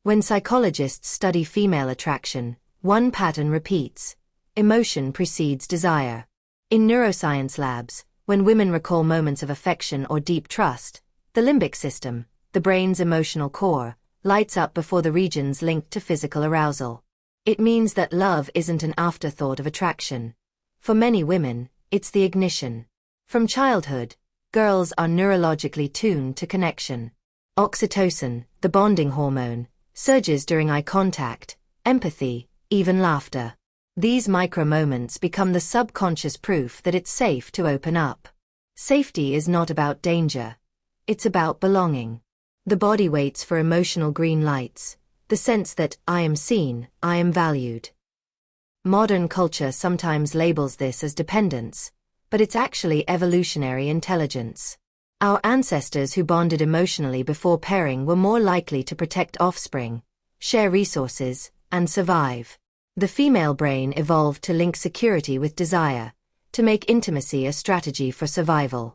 When psychologists study female attraction, one pattern repeats: emotion precedes desire. In neuroscience labs, when women recall moments of affection or deep trust, the limbic system, the brain's emotional core, lights up before the regions linked to physical arousal. It means that love isn't an afterthought of attraction. For many women, it's the ignition. From childhood, girls are neurologically tuned to connection. Oxytocin, the bonding hormone, surges during eye contact, empathy, even laughter. These micro-moments become the subconscious proof that it's safe to open up. Safety is not about danger. It's about belonging. The body waits for emotional green lights, the sense that I am seen, I am valued. Modern culture sometimes labels this as dependence, but it's actually evolutionary intelligence. Our ancestors who bonded emotionally before pairing were more likely to protect offspring, share resources, and survive. The female brain evolved to link security with desire, to make intimacy a strategy for survival.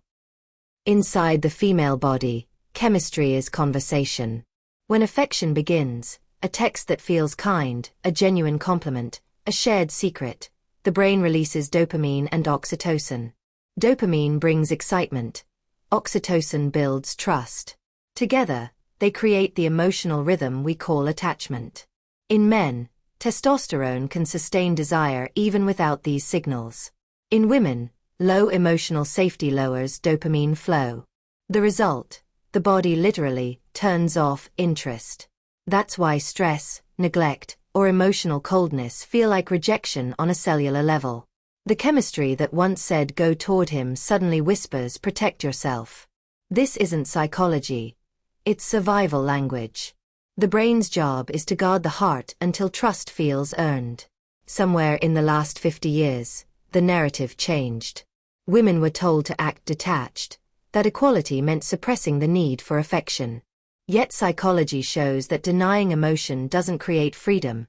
Inside the female body, chemistry is conversation. When affection begins, a text that feels kind, a genuine compliment, a shared secret, the brain releases dopamine and oxytocin. Dopamine brings excitement. Oxytocin builds trust. Together, they create the emotional rhythm we call attachment. In men, testosterone can sustain desire even without these signals. In women, low emotional safety lowers dopamine flow. The result: the body literally turns off interest. That's why stress, neglect, or emotional coldness feel like rejection on a cellular level. The chemistry that once said go toward him suddenly whispers protect yourself. This isn't psychology. It's survival language. The brain's job is to guard the heart until trust feels earned. Somewhere in the last 50 years, the narrative changed. Women were told to act detached, that equality meant suppressing the need for affection. Yet psychology shows that denying emotion doesn't create freedom.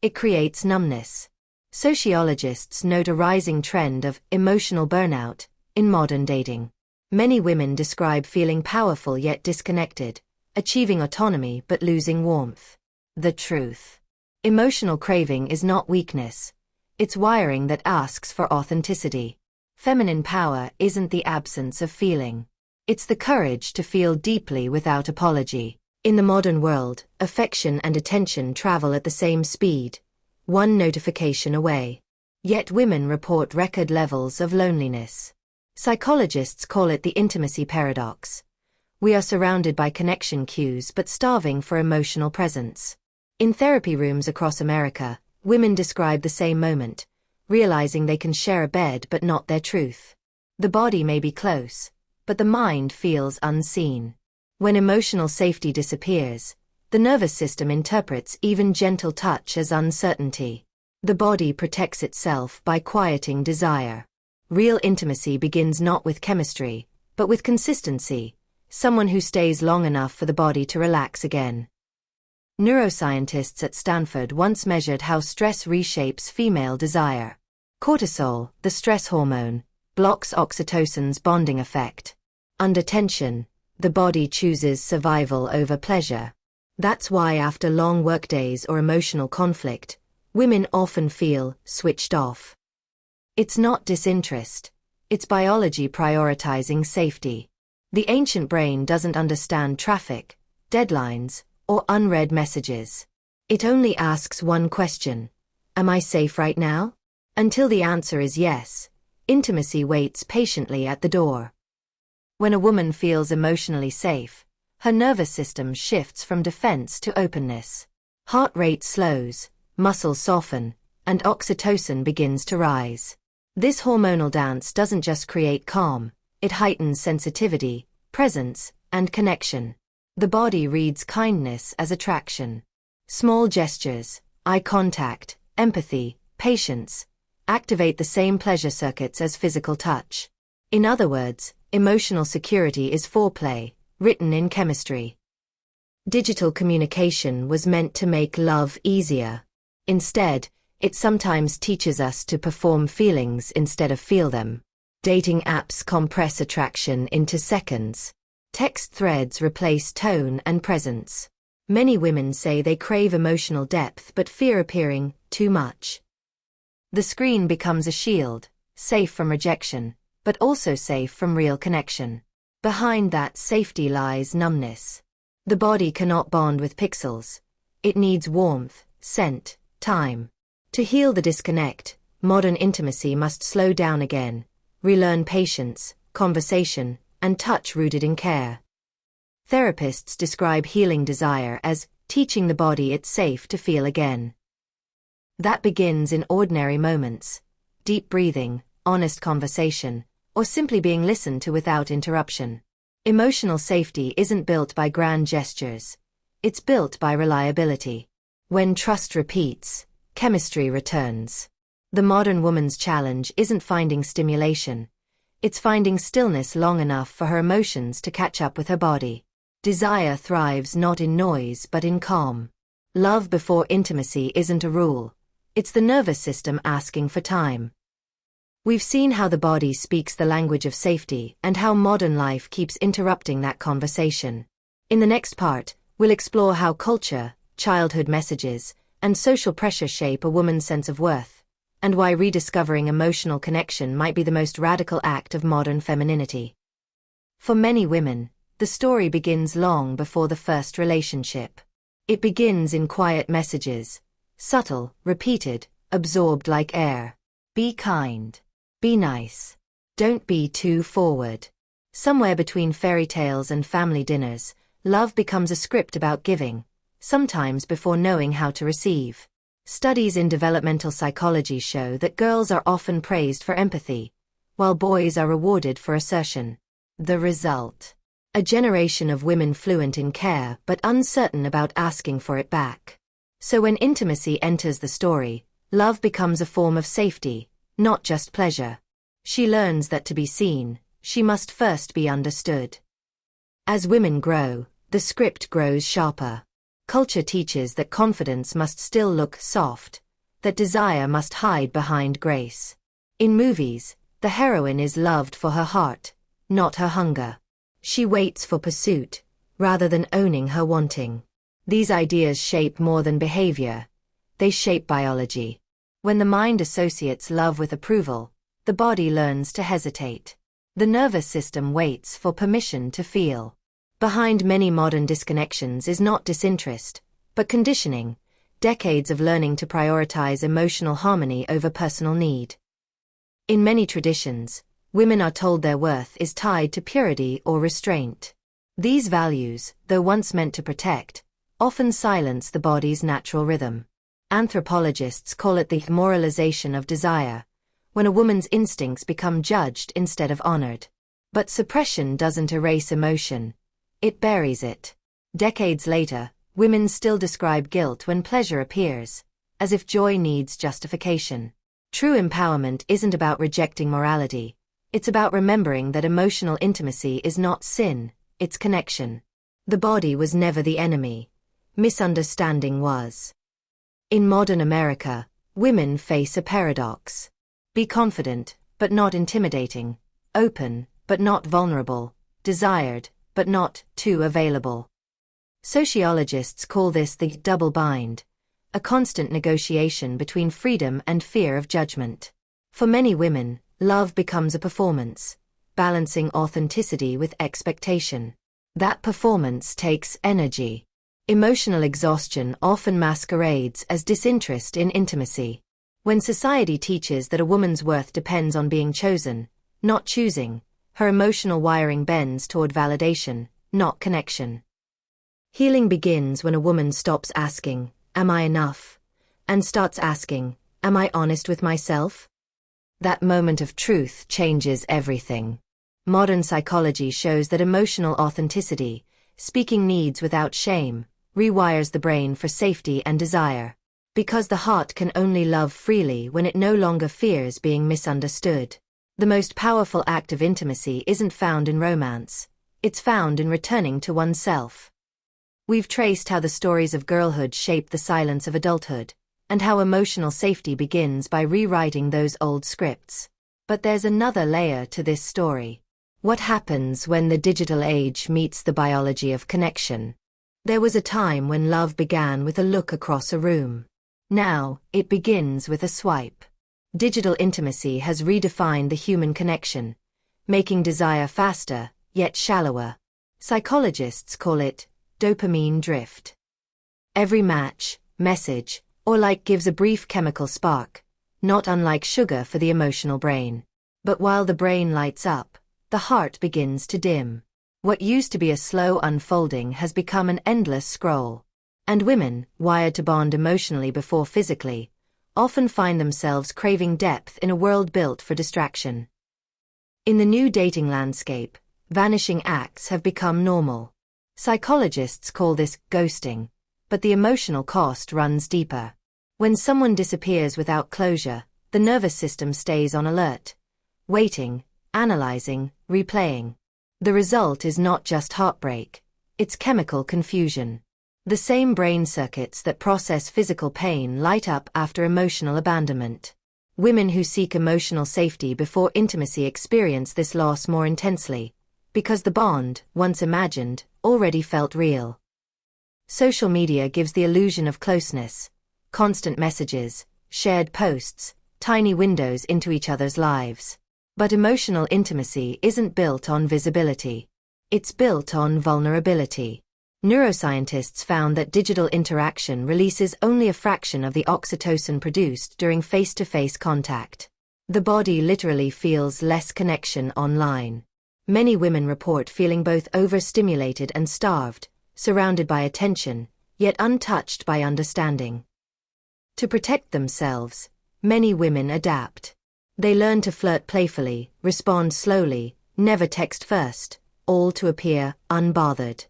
It creates numbness. Sociologists note a rising trend of emotional burnout in modern dating. Many women describe feeling powerful yet disconnected, achieving autonomy but losing warmth. The truth: emotional craving is not weakness. It's wiring that asks for authenticity. Feminine power isn't the absence of feeling. It's the courage to feel deeply without apology. In the modern world, affection and attention travel at the same speed, one notification away. Yet women report record levels of loneliness. Psychologists call it the intimacy paradox. We are surrounded by connection cues but starving for emotional presence. In therapy rooms across America, women describe the same moment, realizing they can share a bed but not their truth. The body may be close, but the mind feels unseen. When emotional safety disappears, the nervous system interprets even gentle touch as uncertainty. The body protects itself by quieting desire. Real intimacy begins not with chemistry, but with consistency, someone who stays long enough for the body to relax again. Neuroscientists at Stanford once measured how stress reshapes female desire. Cortisol, the stress hormone, blocks oxytocin's bonding effect. Under tension, the body chooses survival over pleasure. That's why after long workdays or emotional conflict, women often feel switched off. It's not disinterest. It's biology prioritizing safety. The ancient brain doesn't understand traffic, deadlines, or unread messages. It only asks one question: am I safe right now? Until the answer is yes, intimacy waits patiently at the door. When a woman feels emotionally safe, her nervous system shifts from defense to openness. Heart rate slows, muscles soften, and oxytocin begins to rise. This hormonal dance doesn't just create calm, it heightens sensitivity, presence, and connection. The body reads kindness as attraction. Small gestures, eye contact, empathy, patience, activate the same pleasure circuits as physical touch. In other words, emotional security is foreplay, written in chemistry. Digital communication was meant to make love easier. Instead, it sometimes teaches us to perform feelings instead of feel them. Dating apps compress attraction into seconds. Text threads replace tone and presence. Many women say they crave emotional depth but fear appearing too much. The screen becomes a shield, safe from rejection, but also safe from real connection. Behind that safety lies numbness. The body cannot bond with pixels. It needs warmth, scent, time. To heal the disconnect, modern intimacy must slow down again, relearn patience, conversation, and touch rooted in care. Therapists describe healing desire as teaching the body it's safe to feel again. That begins in ordinary moments, deep breathing, honest conversation, or simply being listened to without interruption. Emotional safety isn't built by grand gestures. It's built by reliability. When trust repeats, chemistry returns. The modern woman's challenge isn't finding stimulation. It's finding stillness long enough for her emotions to catch up with her body. Desire thrives not in noise but in calm. Love before intimacy isn't a rule. It's the nervous system asking for time. We've seen how the body speaks the language of safety and how modern life keeps interrupting that conversation. In the next part, we'll explore how culture, childhood messages, and social pressure shape a woman's sense of worth, and why rediscovering emotional connection might be the most radical act of modern femininity. For many women, the story begins long before the first relationship. It begins in quiet messages, subtle, repeated, absorbed like air. Be kind. Be nice. Don't be too forward. Somewhere between fairy tales and family dinners, love becomes a script about giving, sometimes before knowing how to receive. Studies in developmental psychology show that girls are often praised for empathy, while boys are rewarded for assertion. The result: a generation of women fluent in care but uncertain about asking for it back. So when intimacy enters the story, love becomes a form of safety, not just pleasure. She learns that to be seen, she must first be understood. As women grow, the script grows sharper. Culture teaches that confidence must still look soft, that desire must hide behind grace. In movies, the heroine is loved for her heart, not her hunger. She waits for pursuit, rather than owning her wanting. These ideas shape more than behavior. They shape biology. When the mind associates love with approval, the body learns to hesitate. The nervous system waits for permission to feel. Behind many modern disconnections is not disinterest, but conditioning, decades of learning to prioritize emotional harmony over personal need. In many traditions, women are told their worth is tied to purity or restraint. These values, though once meant to protect, often silence the body's natural rhythm. Anthropologists call it the moralization of desire, when a woman's instincts become judged instead of honored. But suppression doesn't erase emotion. It buries it. Decades later, women still describe guilt when pleasure appears, as if joy needs justification. True empowerment isn't about rejecting morality. It's about remembering that emotional intimacy is not sin, it's connection. The body was never the enemy. Misunderstanding was. In modern America, women face a paradox. Be confident, but not intimidating. Open, but not vulnerable. Desired, but not too available. Sociologists call this the double bind, a constant negotiation between freedom and fear of judgment. For many women, love becomes a performance, balancing authenticity with expectation. That performance takes energy. Emotional exhaustion often masquerades as disinterest in intimacy. When society teaches that a woman's worth depends on being chosen, not choosing, her emotional wiring bends toward validation, not connection. Healing begins when a woman stops asking, "Am I enough?" and starts asking, "Am I honest with myself?" That moment of truth changes everything. Modern psychology shows that emotional authenticity, speaking needs without shame, rewires the brain for safety and desire. Because the heart can only love freely when it no longer fears being misunderstood. The most powerful act of intimacy isn't found in romance. It's found in returning to oneself. We've traced how the stories of girlhood shape the silence of adulthood, and how emotional safety begins by rewriting those old scripts. But there's another layer to this story. What happens when the digital age meets the biology of connection? There was a time when love began with a look across a room. Now, it begins with a swipe. Digital intimacy has redefined the human connection, making desire faster, yet shallower. Psychologists call it dopamine drift. Every match, message, or like gives a brief chemical spark, not unlike sugar for the emotional brain. But while the brain lights up, the heart begins to dim. What used to be a slow unfolding has become an endless scroll. And women, wired to bond emotionally before physically, often find themselves craving depth in a world built for distraction. In the new dating landscape, vanishing acts have become normal. Psychologists call this ghosting, but the emotional cost runs deeper. When someone disappears without closure, the nervous system stays on alert, waiting, analyzing, replaying. The result is not just heartbreak, it's chemical confusion. The same brain circuits that process physical pain light up after emotional abandonment. Women who seek emotional safety before intimacy experience this loss more intensely, because the bond, once imagined, already felt real. Social media gives the illusion of closeness, constant messages, shared posts, tiny windows into each other's lives. But emotional intimacy isn't built on visibility. It's built on vulnerability. Neuroscientists found that digital interaction releases only a fraction of the oxytocin produced during face-to-face contact. The body literally feels less connection online. Many women report feeling both overstimulated and starved, surrounded by attention, yet untouched by understanding. To protect themselves, many women adapt. They learn to flirt playfully, respond slowly, never text first, all to appear unbothered.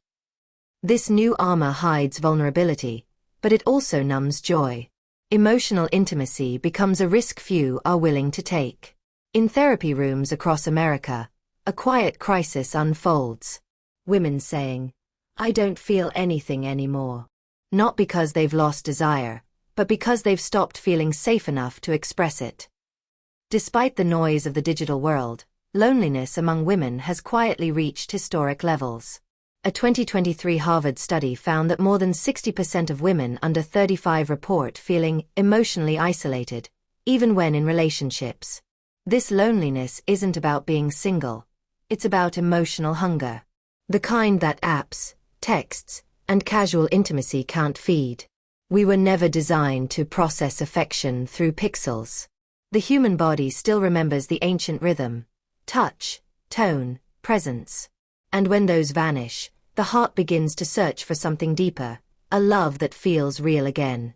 This new armor hides vulnerability, but it also numbs joy. Emotional intimacy becomes a risk few are willing to take. In therapy rooms across America, a quiet crisis unfolds. Women saying, "I don't feel anything anymore." Not because they've lost desire, but because they've stopped feeling safe enough to express it. Despite the noise of the digital world, loneliness among women has quietly reached historic levels. A 2023 Harvard study found that more than 60% of women under 35 report feeling emotionally isolated, even when in relationships. This loneliness isn't about being single, it's about emotional hunger. The kind that apps, texts, and casual intimacy can't feed. We were never designed to process affection through pixels. The human body still remembers the ancient rhythm, touch, tone, presence. And when those vanish, the heart begins to search for something deeper, a love that feels real again.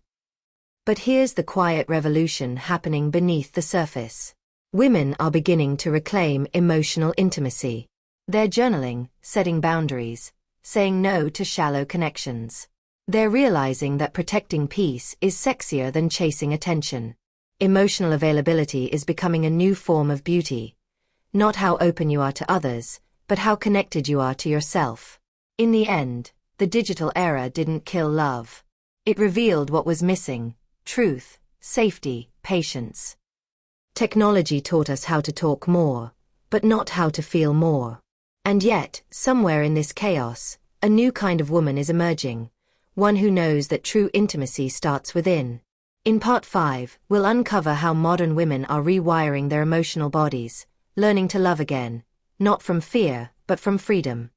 But here's the quiet revolution happening beneath the surface. Women are beginning to reclaim emotional intimacy. They're journaling, setting boundaries, saying no to shallow connections. They're realizing that protecting peace is sexier than chasing attention. Emotional availability is becoming a new form of beauty. Not how open you are to others, but how connected you are to yourself. In the end, the digital era didn't kill love. It revealed what was missing: truth, safety, patience. Technology taught us how to talk more, but not how to feel more. And yet, somewhere in this chaos, a new kind of woman is emerging, one who knows that true intimacy starts within. In Part 5, we'll uncover how modern women are rewiring their emotional bodies, learning to love again, not from fear, but from freedom.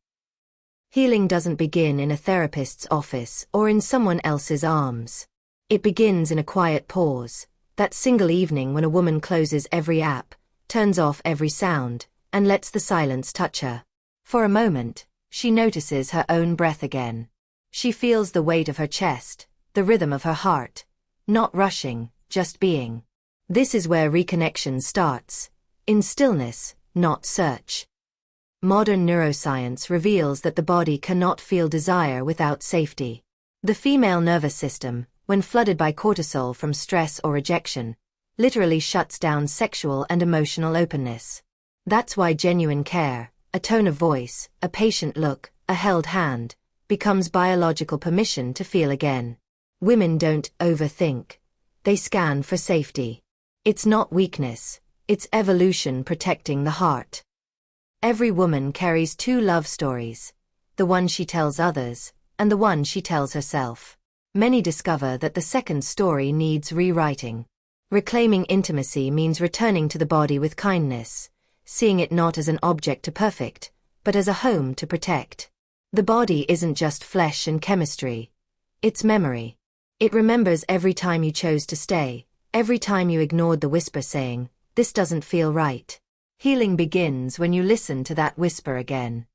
Healing doesn't begin in a therapist's office or in someone else's arms. It begins in a quiet pause, that single evening when a woman closes every app, turns off every sound, and lets the silence touch her. For a moment, she notices her own breath again. She feels the weight of her chest, the rhythm of her heart. Not rushing, just being. This is where reconnection starts, in stillness, not search. Modern neuroscience reveals that the body cannot feel desire without safety. The female nervous system, when flooded by cortisol from stress or rejection, literally shuts down sexual and emotional openness. That's why genuine care, a tone of voice, a patient look, a held hand, becomes biological permission to feel again. Women don't overthink. They scan for safety. It's not weakness, it's evolution protecting the heart. Every woman carries two love stories, the one she tells others, and the one she tells herself. Many discover that the second story needs rewriting. Reclaiming intimacy means returning to the body with kindness, seeing it not as an object to perfect, but as a home to protect. The body isn't just flesh and chemistry. It's memory. It remembers every time you chose to stay, every time you ignored the whisper saying, "This doesn't feel right." Healing begins when you listen to that whisper again.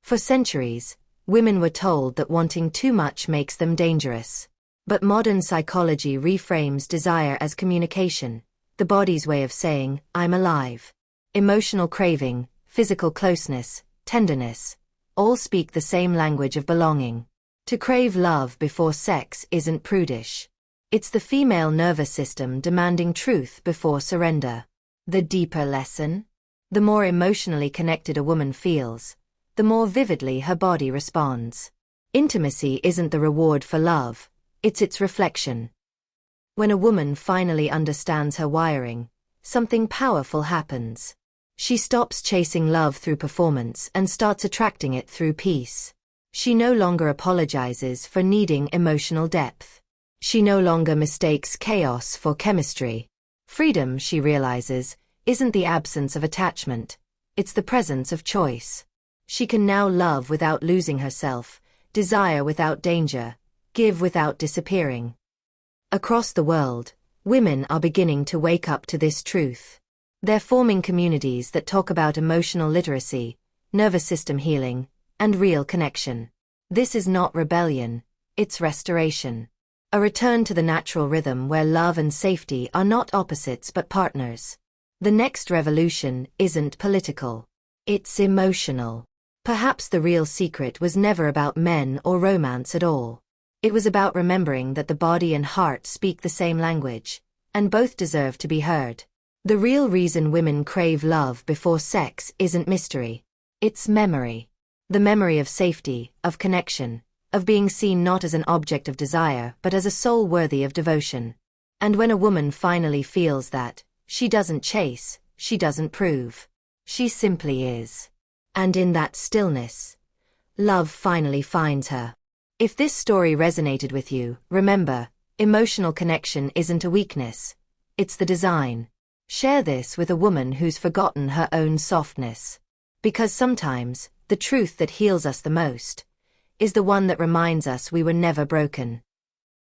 For centuries, women were told that wanting too much makes them dangerous. But modern psychology reframes desire as communication, the body's way of saying, "I'm alive." Emotional craving, physical closeness, tenderness, all speak the same language of belonging. To crave love before sex isn't prudish. It's the female nervous system demanding truth before surrender. The deeper lesson? The more emotionally connected a woman feels, the more vividly her body responds. Intimacy isn't the reward for love, it's its reflection. When a woman finally understands her wiring, something powerful happens. She stops chasing love through performance and starts attracting it through peace. She no longer apologizes for needing emotional depth. She no longer mistakes chaos for chemistry. Freedom, she realizes, isn't the absence of attachment, it's the presence of choice. She can now love without losing herself, desire without danger, give without disappearing. Across the world, women are beginning to wake up to this truth. They're forming communities that talk about emotional literacy, nervous system healing, and real connection. This is not rebellion, it's restoration. A return to the natural rhythm where love and safety are not opposites but partners. The next revolution isn't political. It's emotional. Perhaps the real secret was never about men or romance at all. It was about remembering that the body and heart speak the same language, and both deserve to be heard. The real reason women crave love before sex isn't mystery. It's memory. The memory of safety, of connection, of being seen not as an object of desire but as a soul worthy of devotion. And when a woman finally feels that, she doesn't chase, she doesn't prove. She simply is. And in that stillness, love finally finds her. If this story resonated with you, remember, emotional connection isn't a weakness. It's the design. Share this with a woman who's forgotten her own softness. Because sometimes, the truth that heals us the most is the one that reminds us we were never broken.